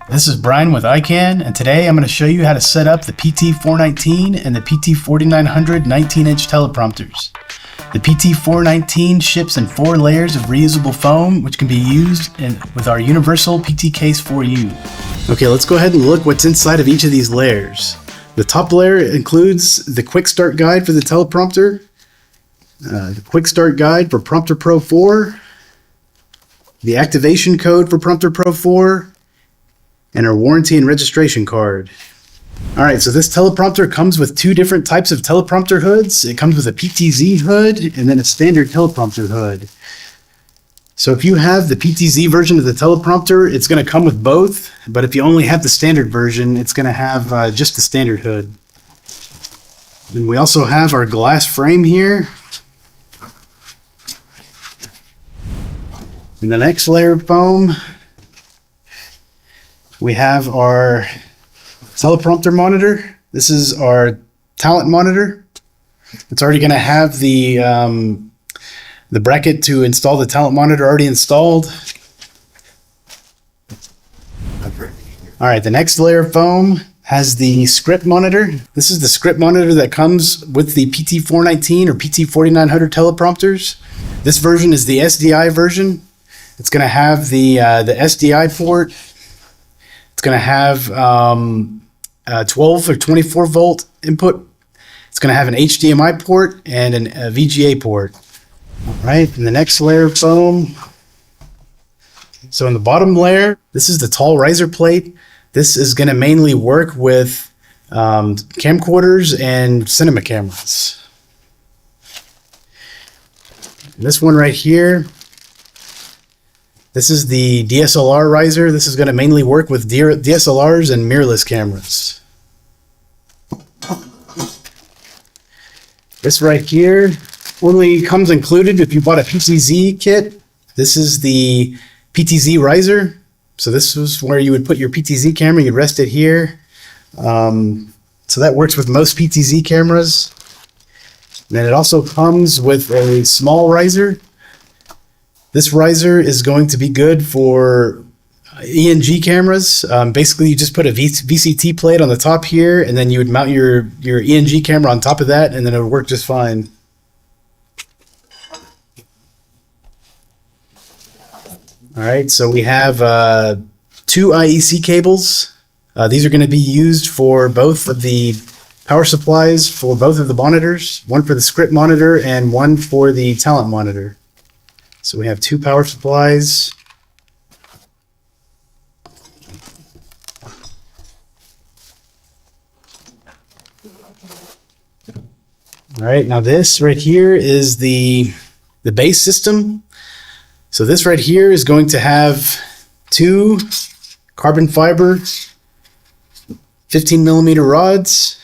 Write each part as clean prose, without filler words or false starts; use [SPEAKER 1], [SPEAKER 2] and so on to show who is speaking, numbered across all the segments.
[SPEAKER 1] This is Brian with Ikan, and today I'm going to show you how to set up the PT419 and the PT4900 19-inch teleprompters. The PT419 ships in 4 layers of reusable foam, which can be used with our universal PT Case 4U. Okay, let's go ahead and look what's inside of each of these layers. The top layer includes the quick start guide for the teleprompter, the quick start guide for Prompter Pro 4, the activation code for Prompter Pro 4, and our warranty and registration card. Alright, so this teleprompter comes with 2 different types of teleprompter hoods. It comes with a PTZ hood and then a standard teleprompter hood. So if you have the PTZ version of the teleprompter, it's going to come with both, but if you only have the standard version, it's going to have just the standard hood. And we also have our glass frame here. In the next layer of foam, we have our teleprompter monitor. This is our talent monitor. It's already going to have the bracket to install the talent monitor already installed. All right, the next layer of foam has the script monitor. This is the script monitor that comes with the PT419 or PT4900 teleprompters. This version is the SDI version. It's going to have the SDI port. It's going to have 12 or 24 volt input. It's going to have an HDMI port and a VGA port. All right, and the next layer of foam. So in the bottom layer, this is the tall riser plate. This is going to mainly work with camcorders and cinema cameras. And this one right here, this is the DSLR riser. This is going to mainly work with DSLRs and mirrorless cameras. This right here only comes included if you bought a PTZ kit. This is the PTZ riser. So this is where you would put your PTZ camera. You'd rest it here. So that works with most PTZ cameras. And then it also comes with a small riser. This riser is going to be good for ENG cameras. Basically, you just put a VCT plate on the top here, and then you would mount your ENG camera on top of that, and then it would work just fine. All right, so we have 2 IEC cables. These are going to be used for both of the power supplies for both of the monitors, one for the script monitor and one for the talent monitor. So we have 2 power supplies. All right, now this right here is the base system. So this right here is going to have 2 carbon fiber 15mm rods.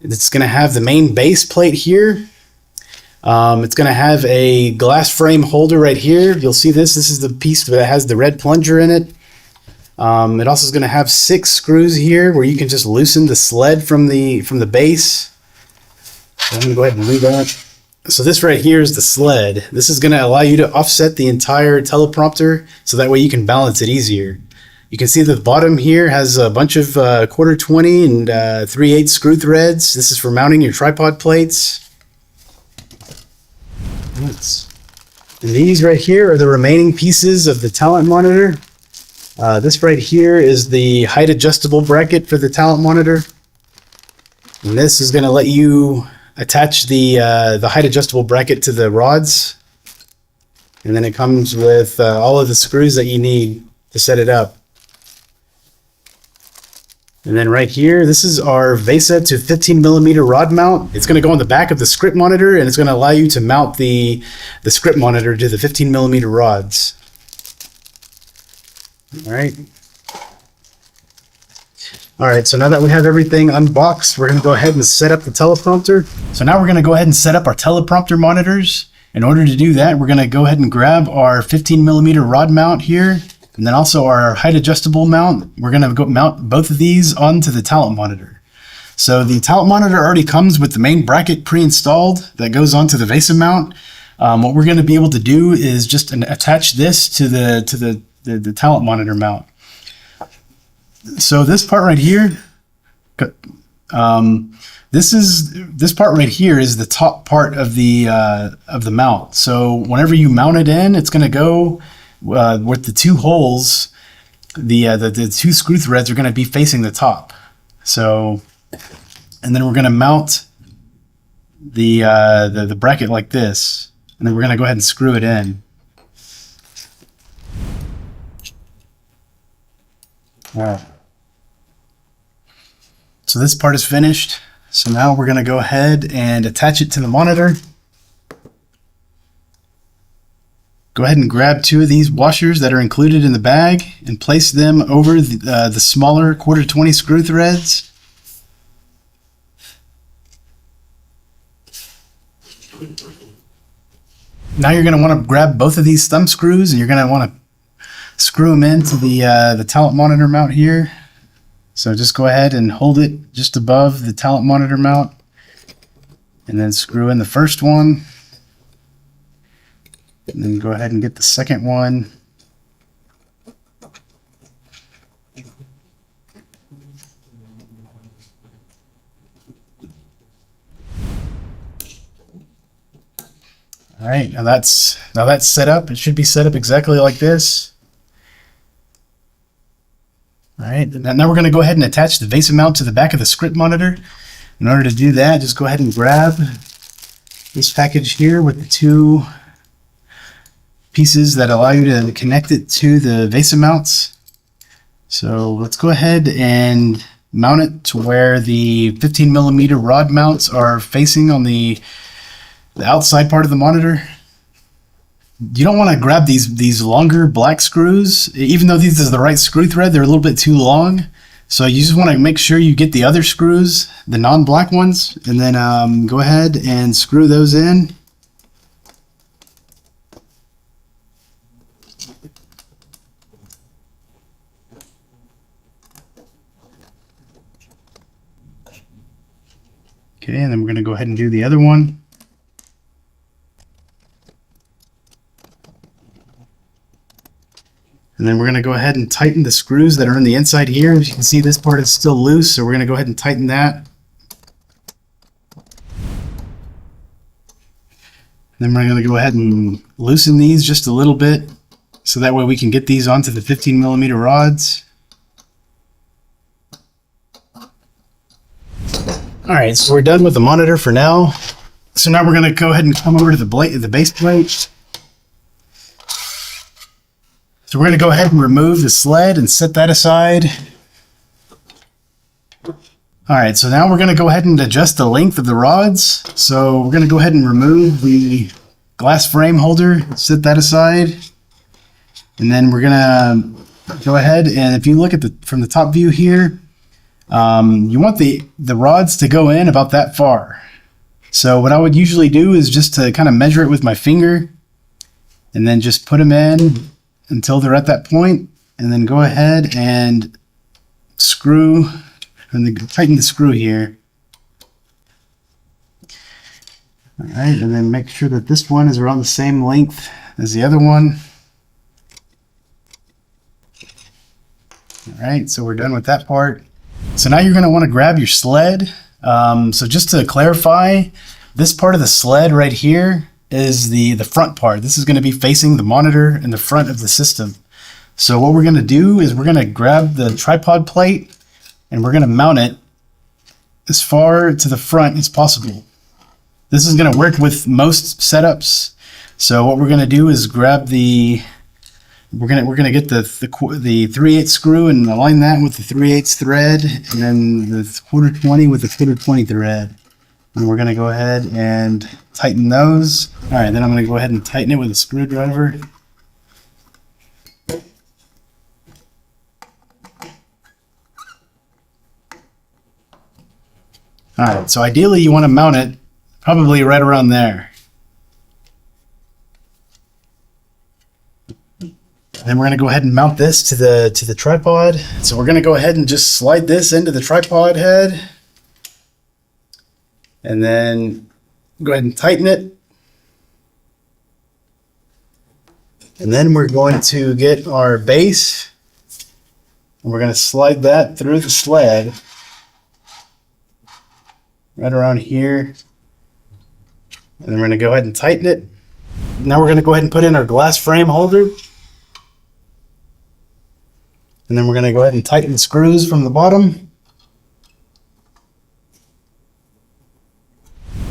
[SPEAKER 1] It's going to have the main base plate here. It's going to have a glass frame holder right here. You'll see this. This is the piece that has the red plunger in it. It also is going to have 6 screws here where you can just loosen the sled from the base. So I'm going to go ahead and move that. So this right here is the sled. This is going to allow you to offset the entire teleprompter so that way you can balance it easier. You can see that the bottom here has a bunch of 1/4-20 and 3/8 screw threads. This is for mounting your tripod plates. And these right here are the remaining pieces of the talent monitor. This right here is the height adjustable bracket for the talent monitor. And this is going to let you attach the height adjustable bracket to the rods. And then it comes with all of the screws that you need to set it up. And then right here, this is our VESA to 15mm rod mount. It's going to go on the back of the script monitor, and it's going to allow you to mount the script monitor to the 15mm rods. All right, so now that we have everything unboxed, we're going to go ahead and set up the teleprompter. So now we're going to go ahead and set up our teleprompter monitors. In order to do that, we're going to go ahead and grab our 15mm rod mount here. And then also our height adjustable mount. We're going to go mount both of these onto the talent monitor. So the talent monitor already comes with the main bracket pre-installed that goes onto the VESA mount. What we're going to be able to do is just attach this to the talent monitor mount. So this part right here, this part right here is the top part of the mount. So whenever you mount it in, it's going to go with the two holes. The two screw threads are going to be facing the top. So, and then we're going to mount the bracket like this, and then we're going to go ahead and screw it in. All right. So this part is finished. So now we're going to go ahead and attach it to the monitor. Go ahead and grab two of these washers that are included in the bag and place them over the smaller 1/4-20 screw threads. Now you're going to want to grab both of these thumb screws and you're going to want to screw them into the talent monitor mount here. So just go ahead and hold it just above the talent monitor mount and then screw in the first one. And then go ahead and get the second one. All right, now that's set up. It should be set up exactly like this. All right, now we're going to go ahead and attach the VESA mount to the back of the script monitor. In order to do that, just go ahead and grab this package here with the two pieces that allow you to connect it to the VESA mounts. So let's go ahead and mount it to where the 15mm rod mounts are facing on the outside part of the monitor. You don't want to grab these longer black screws. Even though these are the right screw thread, they're a little bit too long. So you just want to make sure you get the other screws, the non-black ones, and then go ahead and screw those in. Okay, and then we're going to go ahead and do the other one. And then we're going to go ahead and tighten the screws that are on the inside here. As you can see, this part is still loose, so we're going to go ahead and tighten that. Then we're going to go ahead and loosen these just a little bit, so that way we can get these onto the 15mm rods. All right, so we're done with the monitor for now. So now we're going to go ahead and come over to the base plate. So we're going to go ahead and remove the sled and set that aside. All right, so now we're going to go ahead and adjust the length of the rods. So we're going to go ahead and remove the glass frame holder, set that aside. And then we're going to go ahead and if you look at from the top view here, you want the rods to go in about that far. So what I would usually do is just to kind of measure it with my finger and then just put them in until they're at that point, and then go ahead and screw and then tighten the screw here. All right, and then make sure that this one is around the same length as the other one. All right, so we're done with that part. So now you're going to want to grab your sled. So just to clarify, this part of the sled right here is the front part. This is going to be facing the monitor in the front of the system. So what we're going to do is we're going to grab the tripod plate and we're going to mount it as far to the front as possible. This is going to work with most setups. So what we're going to do is grab we're going to get the 3/8 screw and align that with the 3/8 thread, and then the 1/4-20 with the 1/4-20 thread. And we're going to go ahead and tighten those. All right, then I'm going to go ahead and tighten it with a screwdriver. All right, so ideally you want to mount it probably right around there. Then we're going to go ahead and mount this to the tripod. So we're going to go ahead and just slide this into the tripod head. And then go ahead and tighten it. And then we're going to get our base And we're going to slide that through the sled right around here. And then we're going to go ahead and tighten it. Now we're going to go ahead and put in our glass frame holder. And then we're going to go ahead and tighten the screws from the bottom.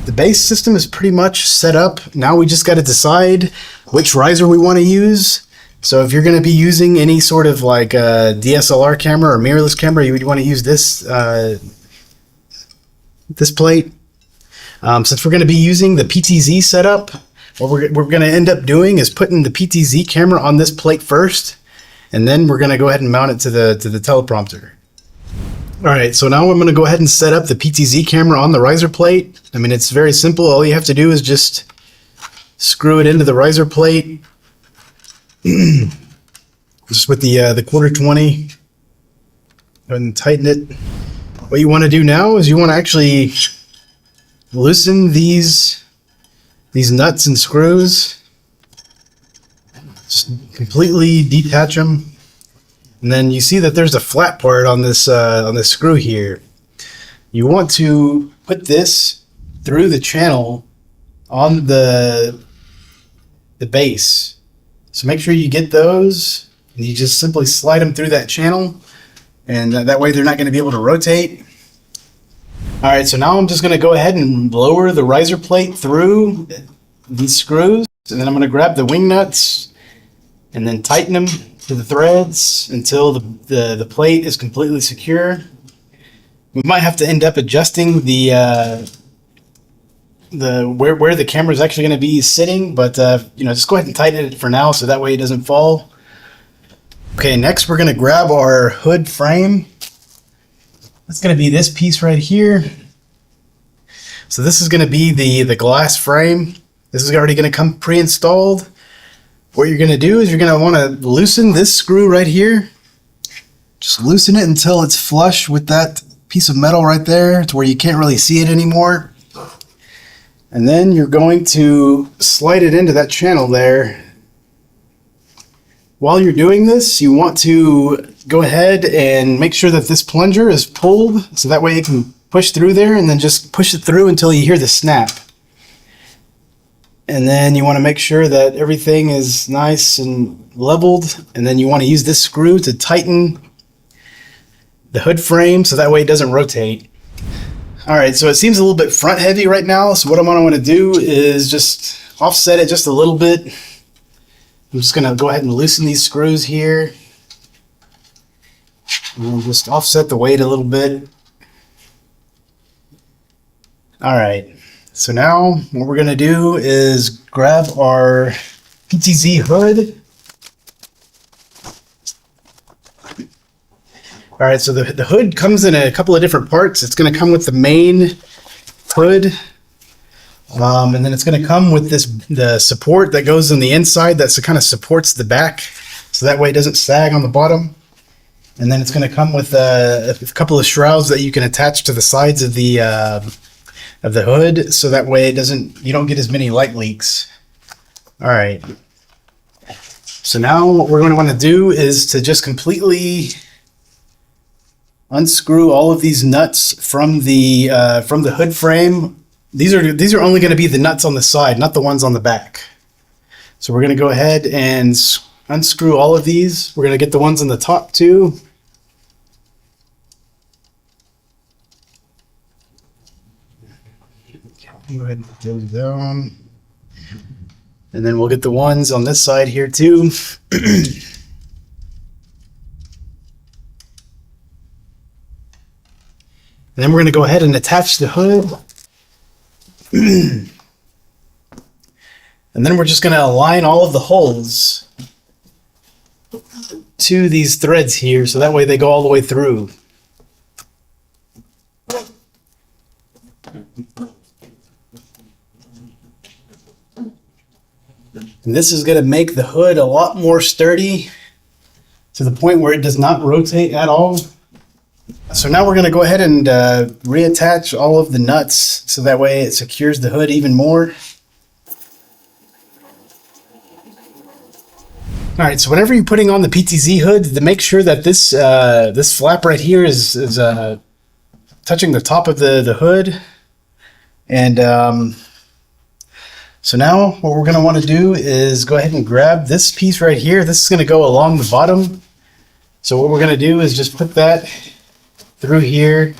[SPEAKER 1] The base system is pretty much set up. Now we just got to decide which riser we want to use. So if you're going to be using any sort of like a DSLR camera or mirrorless camera, you would want to use this this plate. Since we're going to be using the PTZ setup, what we're going to end up doing is putting the PTZ camera on this plate first, and then we're going to go ahead and mount it to the teleprompter. All right, so now I'm going to go ahead and set up the PTZ camera on the riser plate. I mean, it's very simple. All you have to do is just screw it into the riser plate. Just with the 1/4-20, go ahead and tighten it. What you want to do now is you want to actually loosen these nuts and screws. Just completely detach them, and then you see that there's a flat part on this screw here. You want to put this through the channel on the base. So make sure you get those, and you just simply slide them through that channel, and that way they're not going to be able to rotate. All right, so now I'm just going to go ahead and lower the riser plate through these screws, and then I'm going to grab the wing nuts and then tighten them to the threads until the plate is completely secure. We might have to end up adjusting where the camera is actually going to be sitting, but just go ahead and tighten it for now so that way it doesn't fall. Okay, next we're going to grab our hood frame. That's going to be this piece right here. So this is going to be the glass frame. This is already going to come pre-installed. What you're going to do is you're going to want to loosen this screw right here. Just loosen it until it's flush with that piece of metal right there to where you can't really see it anymore. And then you're going to slide it into that channel there. While you're doing this, you want to go ahead and make sure that this plunger is pulled so that way it can push through there, and then just push it through until you hear the snap. And then you want to make sure that everything is nice and leveled, and then you want to use this screw to tighten the hood frame so that way it doesn't rotate. All right, so it seems a little bit front heavy right now, so what I want to do is just offset it just a little bit. I'm just going to go ahead and loosen these screws here. And we'll just offset the weight a little bit. All right, so now what we're going to do is grab our PTZ hood. All right, so the hood comes in a couple of different parts. It's going to come with the main hood, and then it's going to come with the support that goes on the inside that kind of supports the back, so that way it doesn't sag on the bottom. And then it's going to come with a couple of shrouds that you can attach to the sides of the hood, so that way you don't get as many light leaks. All right. So now what we're going to want to do is to just completely unscrew all of these nuts from the hood frame. These are only going to be the nuts on the side, not the ones on the back. So we're going to go ahead and unscrew all of these. We're going to get the ones on the top too. Go ahead and put those down. And then we'll get the ones on this side here too. And then we're going to go ahead and attach the hood. And then we're just going to align all of the holes to these threads here, so that way they go all the way through. And this is going to make the hood a lot more sturdy to the point where it does not rotate at all. So now we're going to go ahead and reattach all of the nuts so that way it secures the hood even more. All right, so whenever you're putting on the PTZ hood, to make sure that this this flap right here is touching the top of the hood. And so now what we're going to want to do is go ahead and grab this piece right here. This is going to go along the bottom. So what we're going to do is just put that through here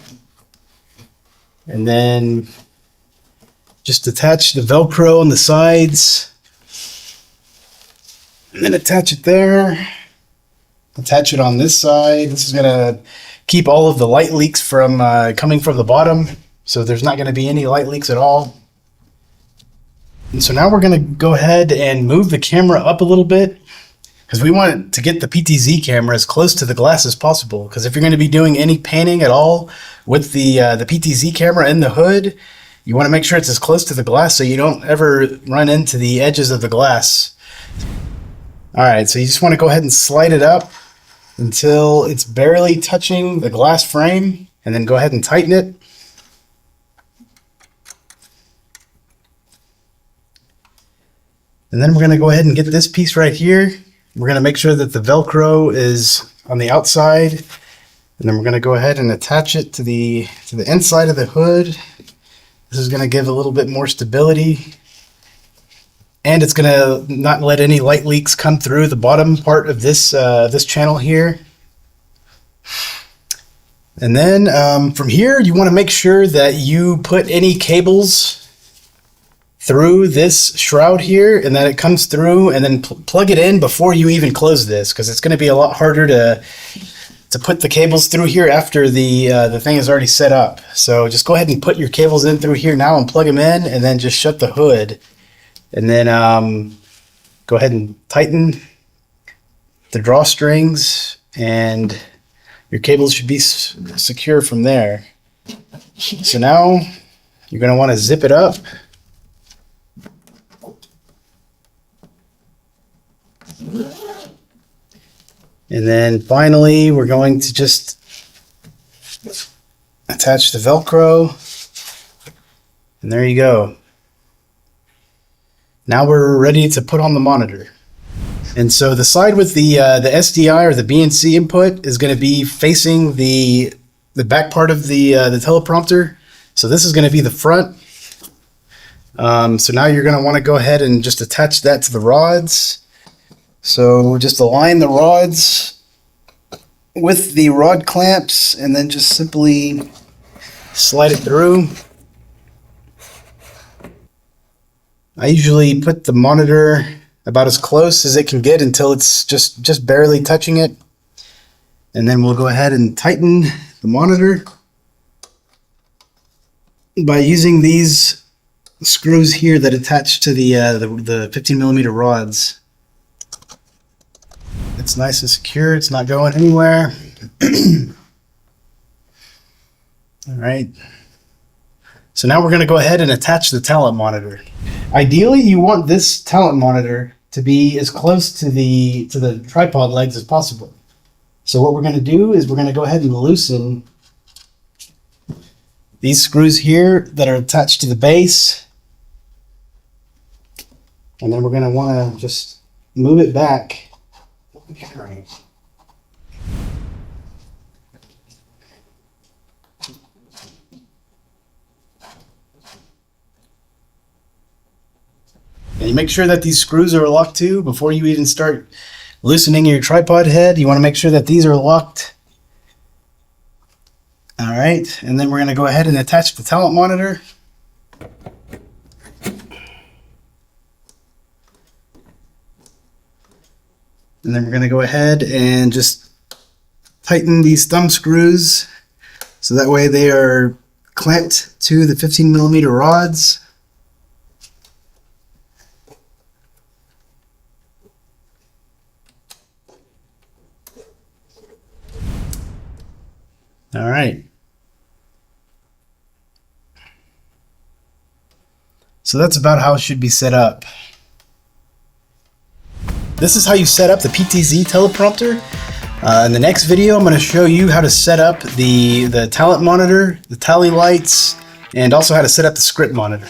[SPEAKER 1] and then just attach the Velcro on the sides. And then attach it there, attach it on this side. This is gonna keep all of the light leaks from coming from the bottom. So there's not gonna be any light leaks at all. And so now we're gonna go ahead and move the camera up a little bit because we want to get the PTZ camera as close to the glass as possible. Because if you're gonna be doing any painting at all with the PTZ camera in the hood, you wanna make sure it's as close to the glass so you don't ever run into the edges of the glass. All right, so you just want to go ahead and slide it up until it's barely touching the glass frame, and then go ahead and tighten it. And then we're going to go ahead and get this piece right here. We're going to make sure that the Velcro is on the outside, and then we're going to go ahead and attach it to the inside of the hood. This is going to give a little bit more stability. And it's gonna not let any light leaks come through the bottom part of this this channel here. And then from here, you want to make sure that you put any cables through this shroud here, and that it comes through, and then plug it in before you even close this, because it's going to be a lot harder to put the cables through here after the thing is already set up. So just go ahead and put your cables in through here now and plug them in, and then just shut the hood. And then go ahead and tighten the drawstrings, and your cables should be secure from there. So now you're going to want to zip it up. And then finally, we're going to just attach the Velcro. And there you go. Now we're ready to put on the monitor. And so the side with the SDI or the BNC input is going to be facing the back part of the teleprompter. So this is going to be the front. So now you're going to want to go ahead and just attach that to the rods. So just align the rods with the rod clamps and then just simply slide it through. I usually put the monitor about as close as it can get until it's just barely touching it. And then we'll go ahead and tighten the monitor by using these screws here that attach to the 15 millimeter rods. It's nice and secure. It's not going anywhere. All right. So now we're going to go ahead and attach the talent monitor. Ideally, you want this talent monitor to be as close to the tripod legs as possible. So what we're going to do is we're going to go ahead and loosen these screws here that are attached to the base. And then we're going to want to just move it back. And you make sure that these screws are locked too before you even start loosening your tripod head. You want to make sure that these are locked. All right, and then we're going to go ahead and attach the talent monitor. And then we're going to go ahead and just tighten these thumb screws so that way they are clamped to the 15 millimeter rods. All right. So that's about how it should be set up. This is how you set up the PTZ teleprompter. In the next video, I'm going to show you how to set up the talent monitor, the tally lights, and also how to set up the script monitor.